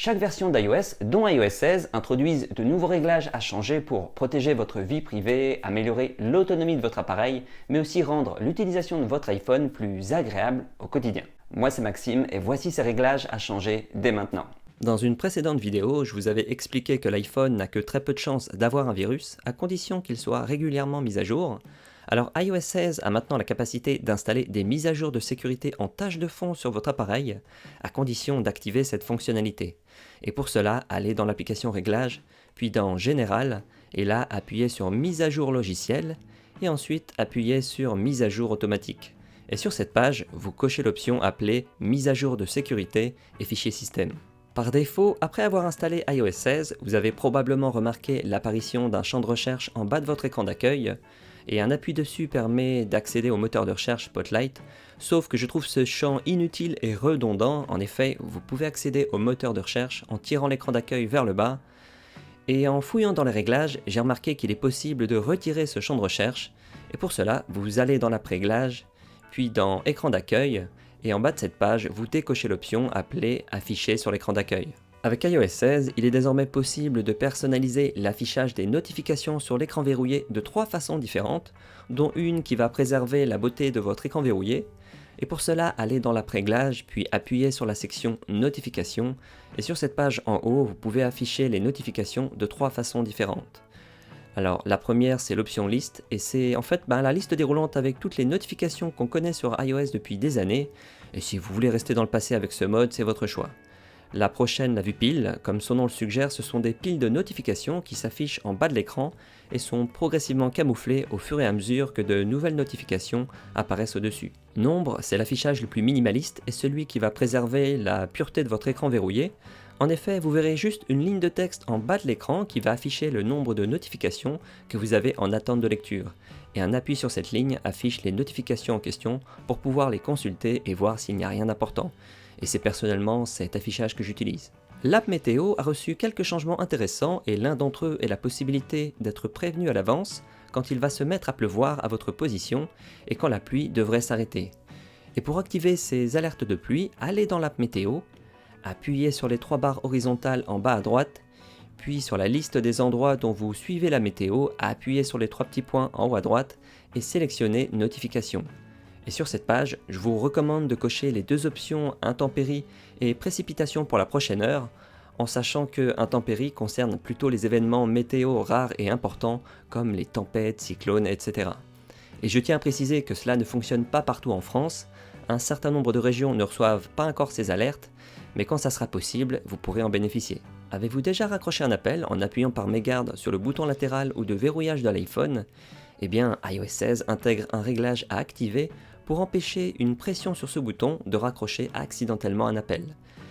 Chaque version d'iOS, dont iOS 16, introduisent de nouveaux réglages à changer pour protéger votre vie privée, améliorer l'autonomie de votre appareil, mais aussi rendre l'utilisation de votre iPhone plus agréable au quotidien. Moi c'est Maxime et voici ces réglages à changer dès maintenant. Dans une précédente vidéo, je vous avais expliqué que l'iPhone n'a que très peu de chances d'avoir un virus, à condition qu'il soit régulièrement mis à jour. Alors iOS 16 a maintenant la capacité d'installer des mises à jour de sécurité en tâche de fond sur votre appareil, à condition d'activer cette fonctionnalité. Et pour cela, allez dans l'application Réglages, puis dans Général, et là appuyez sur Mise à jour logiciel, et ensuite appuyez sur Mise à jour automatique. Et sur cette page, vous cochez l'option appelée Mise à jour de sécurité et fichier système. Par défaut, après avoir installé iOS 16, vous avez probablement remarqué l'apparition d'un champ de recherche en bas de votre écran d'accueil, et un appui dessus permet d'accéder au moteur de recherche Spotlight, sauf que je trouve ce champ inutile et redondant. En effet, vous pouvez accéder au moteur de recherche en tirant l'écran d'accueil vers le bas, et en fouillant dans les réglages, j'ai remarqué qu'il est possible de retirer ce champ de recherche, et pour cela, vous allez dans l'appel Réglages, puis dans Écran d'accueil, et en bas de cette page, vous décochez l'option appelée Afficher sur l'écran d'accueil. Avec iOS 16, il est désormais possible de personnaliser l'affichage des notifications sur l'écran verrouillé de 3 façons différentes, dont une qui va préserver la beauté de votre écran verrouillé. Et pour cela, allez dans l'appel Réglages, puis appuyez sur la section Notifications, et sur cette page en haut, vous pouvez afficher les notifications de 3 façons différentes. Alors la première c'est l'option liste, et c'est en fait la liste déroulante avec toutes les notifications qu'on connaît sur iOS depuis des années, et si vous voulez rester dans le passé avec ce mode, c'est votre choix. La prochaine, la vue pile, comme son nom le suggère, ce sont des piles de notifications qui s'affichent en bas de l'écran et sont progressivement camouflées au fur et à mesure que de nouvelles notifications apparaissent au-dessus. Nombre, c'est l'affichage le plus minimaliste et celui qui va préserver la pureté de votre écran verrouillé. En effet, vous verrez juste une ligne de texte en bas de l'écran qui va afficher le nombre de notifications que vous avez en attente de lecture. Et un appui sur cette ligne affiche les notifications en question pour pouvoir les consulter et voir s'il n'y a rien d'important. Et c'est personnellement cet affichage que j'utilise. L'app météo a reçu quelques changements intéressants et l'un d'entre eux est la possibilité d'être prévenu à l'avance quand il va se mettre à pleuvoir à votre position et quand la pluie devrait s'arrêter. Et pour activer ces alertes de pluie, allez dans l'app météo, appuyez sur les 3 barres horizontales en bas à droite, puis sur la liste des endroits dont vous suivez la météo, appuyez sur les 3 petits points en haut à droite et sélectionnez Notifications. Et sur cette page, je vous recommande de cocher les 2 options intempéries et précipitations pour la prochaine heure, en sachant que intempéries concerne plutôt les événements météo rares et importants comme les tempêtes, cyclones, etc. Et je tiens à préciser que cela ne fonctionne pas partout en France, un certain nombre de régions ne reçoivent pas encore ces alertes, mais quand ça sera possible, vous pourrez en bénéficier. Avez-vous déjà raccroché un appel en appuyant par mégarde sur le bouton latéral ou de verrouillage de l'iPhone? Eh bien, iOS 16 intègre un réglage à activer pour empêcher une pression sur ce bouton de raccrocher accidentellement un appel.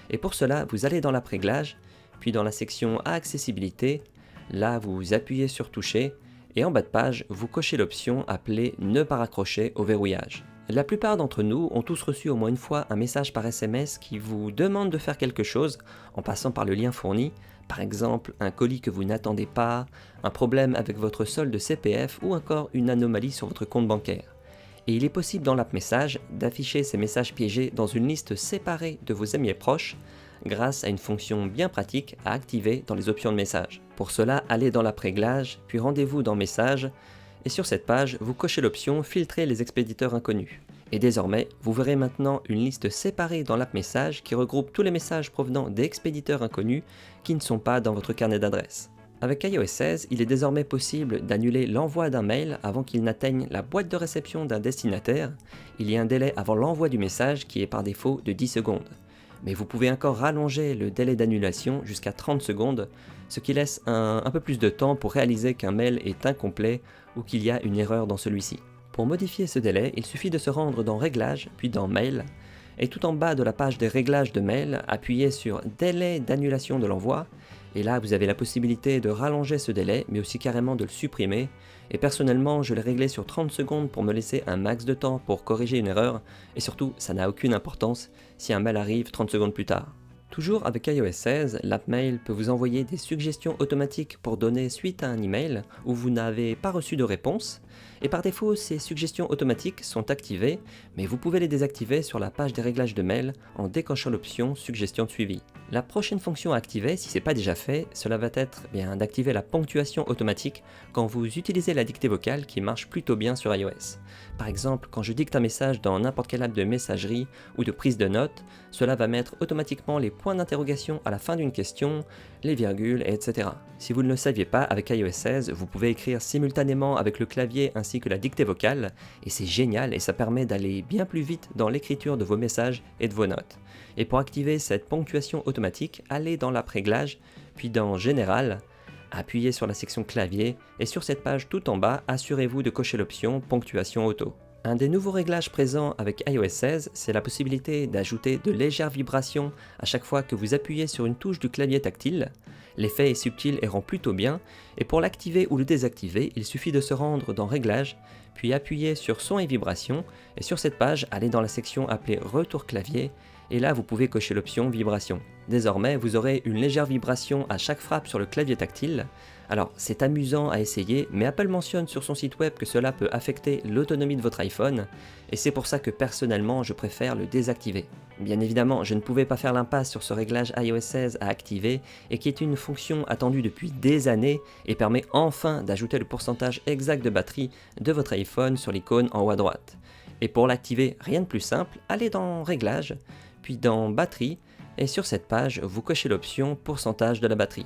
Et pour cela, vous allez dans l'app Réglages, puis dans la section Accessibilité, là vous appuyez sur Toucher, et en bas de page, vous cochez l'option appelée Ne pas raccrocher au verrouillage. La plupart d'entre nous ont tous reçu au moins une fois un message par SMS qui vous demande de faire quelque chose en passant par le lien fourni, par exemple un colis que vous n'attendez pas, un problème avec votre solde CPF ou encore une anomalie sur votre compte bancaire. Et il est possible dans l'app Messages d'afficher ces messages piégés dans une liste séparée de vos amis et proches grâce à une fonction bien pratique à activer dans les options de messages. Pour cela, allez dans l'app Réglages, puis rendez-vous dans Messages, et sur cette page, vous cochez l'option Filtrer les expéditeurs inconnus. Et désormais, vous verrez maintenant une liste séparée dans l'app Messages qui regroupe tous les messages provenant des expéditeurs inconnus qui ne sont pas dans votre carnet d'adresses. Avec iOS 16, il est désormais possible d'annuler l'envoi d'un mail avant qu'il n'atteigne la boîte de réception d'un destinataire. Il y a un délai avant l'envoi du message qui est par défaut de 10 secondes. Mais vous pouvez encore rallonger le délai d'annulation jusqu'à 30 secondes, ce qui laisse un peu plus de temps pour réaliser qu'un mail est incomplet ou qu'il y a une erreur dans celui-ci. Pour modifier ce délai, il suffit de se rendre dans Réglages, puis dans Mail, et tout en bas de la page des réglages de mail, appuyez sur Délai d'annulation de l'envoi, et là vous avez la possibilité de rallonger ce délai, mais aussi carrément de le supprimer, et personnellement je l'ai réglé sur 30 secondes pour me laisser un max de temps pour corriger une erreur, et surtout ça n'a aucune importance si un mail arrive 30 secondes plus tard. Toujours avec iOS 16, l'app Mail peut vous envoyer des suggestions automatiques pour donner suite à un email où vous n'avez pas reçu de réponse. Et par défaut, ces suggestions automatiques sont activées, mais vous pouvez les désactiver sur la page des réglages de mail en déclenchant l'option Suggestions de suivi. La prochaine fonction à activer, si ce n'est pas déjà fait, cela va être d'activer la ponctuation automatique quand vous utilisez la dictée vocale qui marche plutôt bien sur iOS. Par exemple, quand je dicte un message dans n'importe quelle app de messagerie ou de prise de notes, cela va mettre automatiquement les points d'interrogation à la fin d'une question, les virgules, etc. Si vous ne le saviez pas, avec iOS 16, vous pouvez écrire simultanément avec le clavier ainsi que la dictée vocale, et c'est génial et ça permet d'aller bien plus vite dans l'écriture de vos messages et de vos notes. Et pour activer cette ponctuation automatique, allez dans l'app Réglages, puis dans Général, appuyez sur la section clavier, et sur cette page tout en bas, assurez-vous de cocher l'option Ponctuation auto. Un des nouveaux réglages présents avec iOS 16, c'est la possibilité d'ajouter de légères vibrations à chaque fois que vous appuyez sur une touche du clavier tactile. L'effet est subtil et rend plutôt bien, et pour l'activer ou le désactiver, il suffit de se rendre dans Réglages, puis appuyer sur Son et Vibrations, et sur cette page, allez dans la section appelée Retour clavier, et là vous pouvez cocher l'option Vibration. Désormais, vous aurez une légère vibration à chaque frappe sur le clavier tactile. Alors, c'est amusant à essayer, mais Apple mentionne sur son site web que cela peut affecter l'autonomie de votre iPhone, et c'est pour ça que personnellement, je préfère le désactiver. Bien évidemment, je ne pouvais pas faire l'impasse sur ce réglage iOS 16 à activer, et qui est une fonction attendue depuis des années, et permet enfin d'ajouter le pourcentage exact de batterie de votre iPhone sur l'icône en haut à droite. Et pour l'activer, rien de plus simple, allez dans Réglages, puis dans Batterie, et sur cette page, vous cochez l'option pourcentage de la batterie.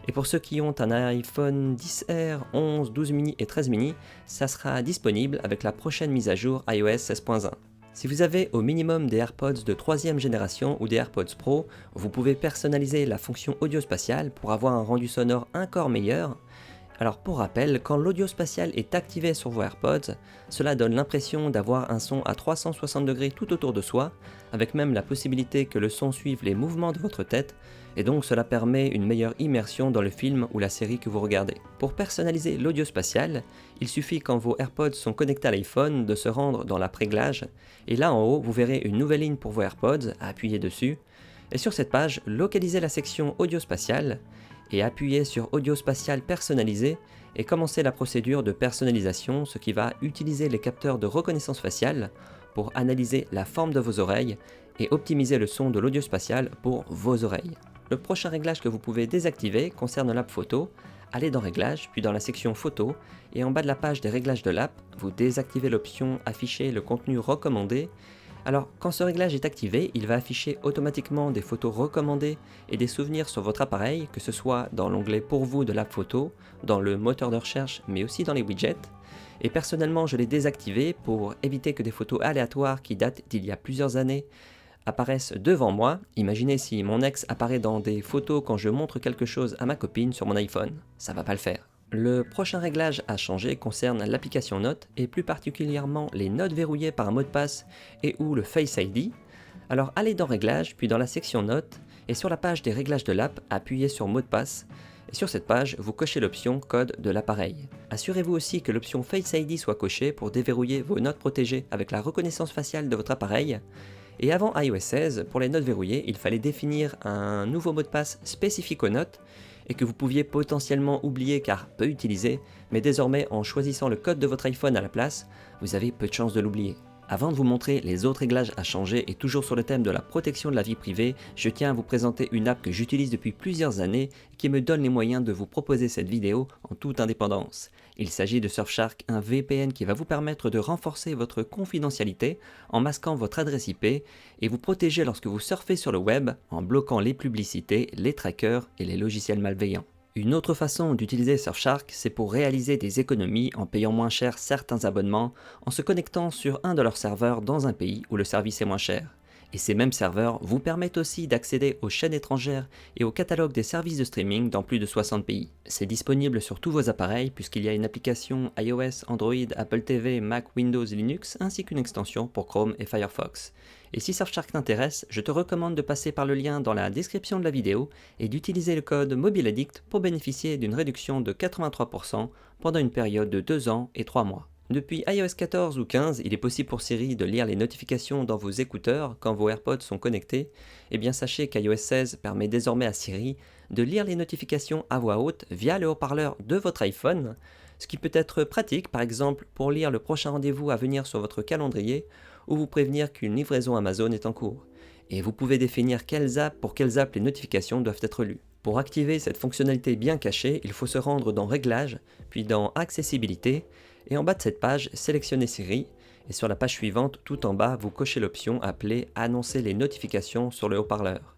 Et pour ceux qui ont un iPhone 10R, 11, 12 mini et 13 mini, ça sera disponible avec la prochaine mise à jour iOS 16.1. Si vous avez au minimum des AirPods de 3e génération ou des AirPods Pro, vous pouvez personnaliser la fonction audio spatiale pour avoir un rendu sonore encore meilleur. Alors pour rappel, quand l'audio spatial est activé sur vos AirPods, cela donne l'impression d'avoir un son à 360 degrés tout autour de soi, avec même la possibilité que le son suive les mouvements de votre tête, et donc cela permet une meilleure immersion dans le film ou la série que vous regardez. Pour personnaliser l'audio spatial, il suffit quand vos AirPods sont connectés à l'iPhone de se rendre dans l'app Réglages, et là en haut vous verrez une nouvelle ligne pour vos AirPods à appuyer dessus, et sur cette page, localisez la section audio spatial, et appuyez sur Audio spatial personnalisé et commencez la procédure de personnalisation, ce qui va utiliser les capteurs de reconnaissance faciale pour analyser la forme de vos oreilles et optimiser le son de l'audio spatial pour vos oreilles. Le prochain réglage que vous pouvez désactiver concerne l'app photo. Allez dans Réglages, puis dans la section Photo, et en bas de la page des réglages de l'app, vous désactivez l'option Afficher le contenu recommandé. Alors, quand ce réglage est activé, il va afficher automatiquement des photos recommandées et des souvenirs sur votre appareil, que ce soit dans l'onglet Pour vous de l'app photo, dans le moteur de recherche, mais aussi dans les widgets. Et personnellement, je l'ai désactivé pour éviter que des photos aléatoires qui datent d'il y a plusieurs années apparaissent devant moi. Imaginez si mon ex apparaît dans des photos quand je montre quelque chose à ma copine sur mon iPhone. Ça va pas le faire. Le prochain réglage à changer concerne l'application Notes et plus particulièrement les notes verrouillées par un mot de passe et ou le Face ID. Alors allez dans Réglages, puis dans la section Notes et sur la page des réglages de l'app, appuyez sur Mot de passe et sur cette page, vous cochez l'option Code de l'appareil. Assurez-vous aussi que l'option Face ID soit cochée pour déverrouiller vos notes protégées avec la reconnaissance faciale de votre appareil. Et avant iOS 16, pour les notes verrouillées, il fallait définir un nouveau mot de passe spécifique aux notes et que vous pouviez potentiellement oublier car peu utilisé, mais désormais en choisissant le code de votre iPhone à la place, vous avez peu de chances de l'oublier. Avant de vous montrer les autres réglages à changer et toujours sur le thème de la protection de la vie privée, je tiens à vous présenter une app que j'utilise depuis plusieurs années qui me donne les moyens de vous proposer cette vidéo en toute indépendance. Il s'agit de Surfshark, un VPN qui va vous permettre de renforcer votre confidentialité en masquant votre adresse IP et vous protéger lorsque vous surfez sur le web en bloquant les publicités, les trackers et les logiciels malveillants. Une autre façon d'utiliser Surfshark, c'est pour réaliser des économies en payant moins cher certains abonnements en se connectant sur un de leurs serveurs dans un pays où le service est moins cher. Et ces mêmes serveurs vous permettent aussi d'accéder aux chaînes étrangères et au catalogue des services de streaming dans plus de 60 pays. C'est disponible sur tous vos appareils puisqu'il y a une application iOS, Android, Apple TV, Mac, Windows, Linux ainsi qu'une extension pour Chrome et Firefox. Et si Surfshark t'intéresse, je te recommande de passer par le lien dans la description de la vidéo et d'utiliser le code MobileAddict pour bénéficier d'une réduction de 83% pendant une période de 2 ans et 3 mois. Depuis iOS 14 ou 15, il est possible pour Siri de lire les notifications dans vos écouteurs quand vos AirPods sont connectés. Eh bien sachez qu'iOS 16 permet désormais à Siri de lire les notifications à voix haute via le haut-parleur de votre iPhone, ce qui peut être pratique par exemple pour lire le prochain rendez-vous à venir sur votre calendrier ou vous prévenir qu'une livraison Amazon est en cours. Et vous pouvez définir pour quelles apps les notifications doivent être lues. Pour activer cette fonctionnalité bien cachée, il faut se rendre dans Réglages, puis dans Accessibilité, et en bas de cette page, sélectionnez Siri, et sur la page suivante, tout en bas, vous cochez l'option appelée Annoncer les notifications sur le haut-parleur.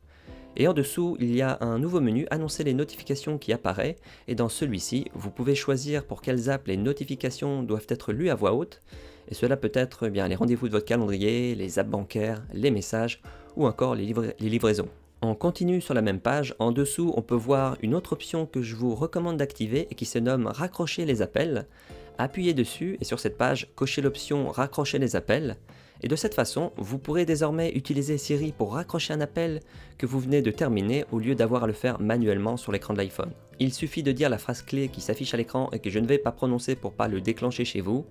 Et en dessous, il y a un nouveau menu Annoncer les notifications qui apparaît, et dans celui-ci, vous pouvez choisir pour quelles apps les notifications doivent être lues à voix haute, et cela peut être les rendez-vous de votre calendrier, les apps bancaires, les messages, ou encore les livraisons. On continue sur la même page, en dessous on peut voir une autre option que je vous recommande d'activer et qui se nomme Raccrocher les appels. Appuyez dessus et sur cette page, cochez l'option Raccrocher les appels. Et de cette façon, vous pourrez désormais utiliser Siri pour raccrocher un appel que vous venez de terminer au lieu d'avoir à le faire manuellement sur l'écran de l'iPhone. Il suffit de dire la phrase clé qui s'affiche à l'écran et que je ne vais pas prononcer pour pas le déclencher chez vous.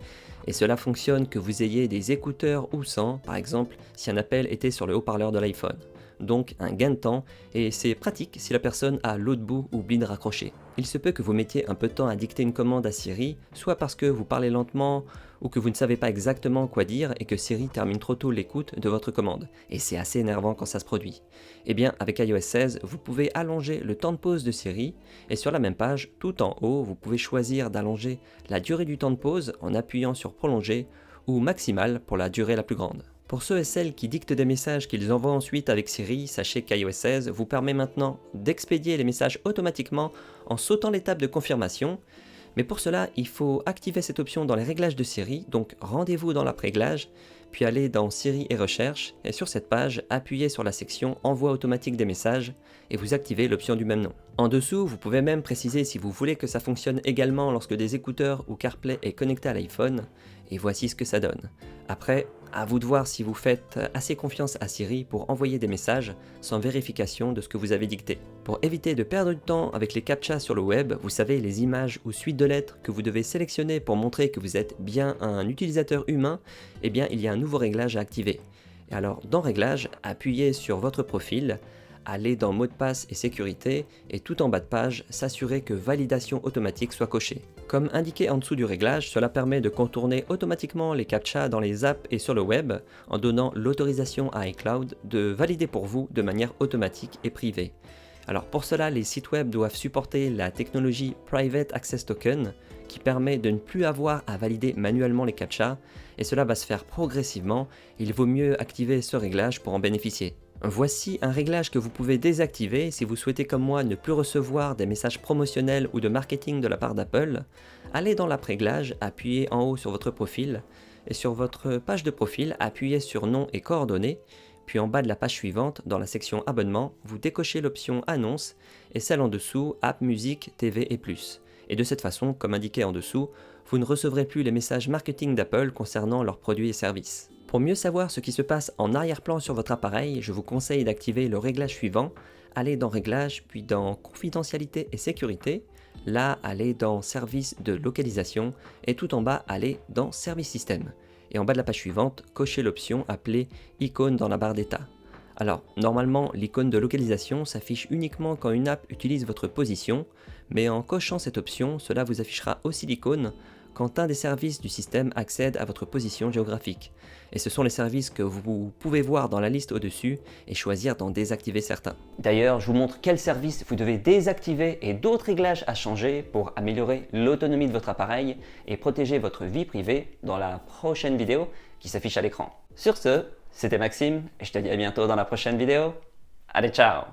Et cela fonctionne que vous ayez des écouteurs ou sans, par exemple si un appel était sur le haut-parleur de l'iPhone. Donc un gain de temps, et c'est pratique si la personne à l'autre bout oublie de raccrocher. Il se peut que vous mettiez un peu de temps à dicter une commande à Siri, soit parce que vous parlez lentement, ou que vous ne savez pas exactement quoi dire et que Siri termine trop tôt l'écoute de votre commande. Et c'est assez énervant quand ça se produit. Eh bien, avec iOS 16, vous pouvez allonger le temps de pause de Siri, et sur la même page, tout en haut, vous pouvez choisir d'allonger la durée du temps de pause en appuyant sur Prolonger, ou Maximal pour la durée la plus grande. Pour ceux et celles qui dictent des messages qu'ils envoient ensuite avec Siri, sachez qu'iOS 16 vous permet maintenant d'expédier les messages automatiquement en sautant l'étape de confirmation. Mais pour cela, il faut activer cette option dans les réglages de Siri, donc rendez-vous dans l'app Réglages, puis aller dans Siri et Recherche, et sur cette page, appuyez sur la section Envoi automatique des messages, et vous activez l'option du même nom. En dessous, vous pouvez même préciser si vous voulez que ça fonctionne également lorsque des écouteurs ou CarPlay est connecté à l'iPhone, et voici ce que ça donne. Après, à vous de voir si vous faites assez confiance à Siri pour envoyer des messages sans vérification de ce que vous avez dicté. Pour éviter de perdre du temps avec les captchas sur le web, vous savez, les images ou suites de lettres que vous devez sélectionner pour montrer que vous êtes bien un utilisateur humain, eh bien il y a un nouveau réglage à activer. Et alors dans Réglages, appuyez sur votre profil, allez dans Mot de passe et sécurité et tout en bas de page, s'assurer que validation automatique soit cochée. Comme indiqué en dessous du réglage, cela permet de contourner automatiquement les captchas dans les apps et sur le web en donnant l'autorisation à iCloud de valider pour vous de manière automatique et privée. Alors pour cela, les sites web doivent supporter la technologie Private Access Token qui permet de ne plus avoir à valider manuellement les captchas et cela va se faire progressivement. Il vaut mieux activer ce réglage pour en bénéficier. Voici un réglage que vous pouvez désactiver si vous souhaitez comme moi ne plus recevoir des messages promotionnels ou de marketing de la part d'Apple. Allez dans l'app Réglages, appuyez en haut sur votre profil et sur votre page de profil, appuyez sur Nom et coordonnées. Puis en bas de la page suivante, dans la section Abonnement, vous décochez l'option Annonce et celle en dessous App, Musique, TV et plus. Et de cette façon, comme indiqué en dessous, vous ne recevrez plus les messages marketing d'Apple concernant leurs produits et services. Pour mieux savoir ce qui se passe en arrière-plan sur votre appareil, je vous conseille d'activer le réglage suivant. Allez dans Réglages, puis dans Confidentialité et Sécurité. Là, allez dans Services de localisation et tout en bas, allez dans Service Système. Et en bas de la page suivante, cochez l'option appelée Icône dans la barre d'état. Alors, normalement, l'icône de localisation s'affiche uniquement quand une app utilise votre position, mais en cochant cette option, cela vous affichera aussi l'icône quand un des services du système accède à votre position géographique. Et ce sont les services que vous pouvez voir dans la liste au-dessus et choisir d'en désactiver certains. D'ailleurs, je vous montre quels services vous devez désactiver et d'autres réglages à changer pour améliorer l'autonomie de votre appareil et protéger votre vie privée dans la prochaine vidéo qui s'affiche à l'écran. Sur ce, c'était Maxime et je te dis à bientôt dans la prochaine vidéo. Allez, ciao!